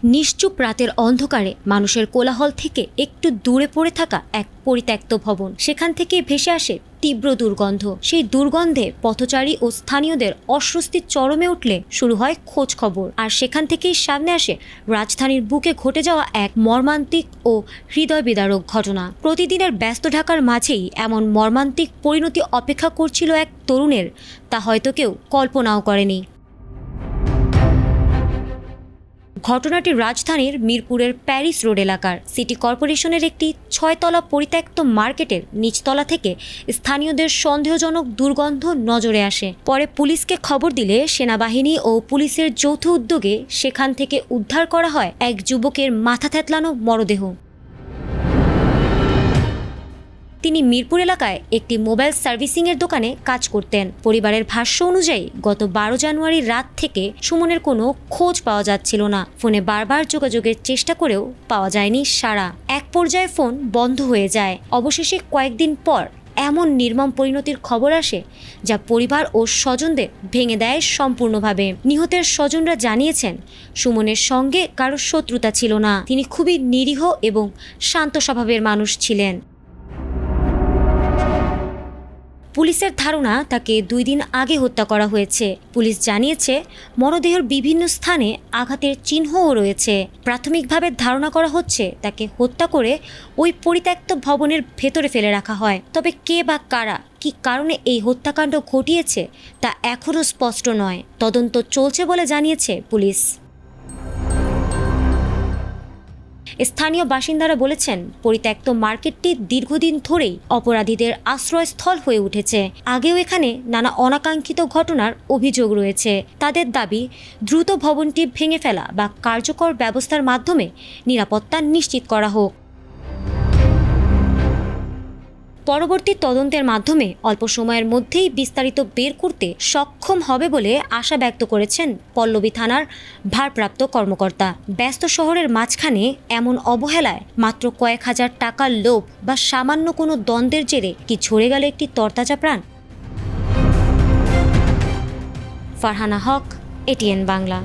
নিশ্চুপ রাতের অন্ধকারে মানুষের কোলাহল থেকে একটু দূরে পড়ে থাকা এক পরিত্যক্ত ভবন, সেখান থেকে ভেসে আসে তীব্র দুর্গন্ধ। সেই দুর্গন্ধে পথচারী ও স্থানীয়দের অস্বস্তির চরমে উঠলে শুরু হয় খোঁজ খবর। আর সেখান থেকেই সামনে আসে রাজধানীর বুকে ঘটে যাওয়া এক মর্মান্তিক ও হৃদয় বিদারক ঘটনা। প্রতিদিনের ব্যস্ত ঢাকার মাঝেই এমন মর্মান্তিক পরিণতি অপেক্ষা করছিল এক তরুণের, তা হয়তো কেউ কল্পনাও করেনি। ঘটনাটি রাজধানীর মিরপুরের প্যারিস রোড এলাকার সিটি কর্পোরেশনের একটি 6তলা পরিত্যক্ত মার্কেটের নিচতলা থেকে স্থানীয়দের সন্দেহজনক দুর্গন্ধ নজরে আসে। পরে পুলিশকে খবর দিলে সেনাবাহিনী ও পুলিশের যৌথ উদ্যোগে সেখান থেকে উদ্ধার করা হয় এক যুবকের মাথা থেঁতলানো মরদেহ। তিনি মিরপুর এলাকায় একটি মোবাইল সার্ভিসিংয়ের দোকানে কাজ করতেন। পরিবারের ভাষ্য অনুযায়ী গত 12 জানুয়ারি রাত থেকে সুমনের কোনো খোঁজ পাওয়া যাচ্ছিল না। ফোনে বারবার যোগাযোগের চেষ্টা করেও পাওয়া যায়নি সাড়া। এক পর্যায়ে ফোন বন্ধ হয়ে যায়। অবশেষে কয়েকদিন পর এমন নির্মম পরিণতির খবর আসে যা পরিবার ও স্বজনদের ভেঙে দেয় সম্পূর্ণভাবে। নিহতের স্বজনরা জানিয়েছেন, সুমনের সঙ্গে কারো শত্রুতা ছিল না। তিনি খুবই নিরীহ এবং শান্ত স্বভাবের মানুষ ছিলেন। পুলিশের ধারণা তাকে 2 দিন আগে হত্যা করা হয়েছে। পুলিশ জানিয়েছে মরদেহের বিভিন্ন স্থানে আঘাতের চিহ্নও রয়েছে। প্রাথমিকভাবে ধারণা করা হচ্ছে তাকে হত্যা করে ওই পরিত্যক্ত ভবনের ভেতরে ফেলে রাখা হয়। তবে কে বা কারা কী কারণে এই হত্যাকাণ্ড ঘটিয়েছে তা এখনও স্পষ্ট নয়। তদন্ত চলছে বলে জানিয়েছে পুলিশ। স্থানীয় বাসিন্দারা বলেছেন, পরিত্যক্ত মার্কেটটি দীর্ঘদিন ধরেই অপরাধীদের আশ্রয়স্থল হয়ে উঠেছে। আগেও এখানে নানা অনাকাঙ্ক্ষিত ঘটনার অভিযোগ রয়েছে। তাদের দাবি, দ্রুত ভবনটি ভেঙে ফেলা বা কার্যকর ব্যবস্থার মাধ্যমে নিরাপত্তা নিশ্চিত করা হোক। পরবর্তী তদন্তের মাধ্যমে অল্প সময়ের মধ্যেই বিস্তারিত বের করতে সক্ষম হবে বলে আশা ব্যক্ত করেছেন পল্লবী থানার ভারপ্রাপ্ত কর্মকর্তা। ব্যস্ত শহরের মাঝখানে এমন অবহেলায় মাত্র কয়েক হাজার টাকার লোভ বা সামান্য কোনো দ্বন্দ্বের জেরে কি ঝরে গেল একটি তরতাজা প্রাণ? ফারহানা হক, এটিএন বাংলা।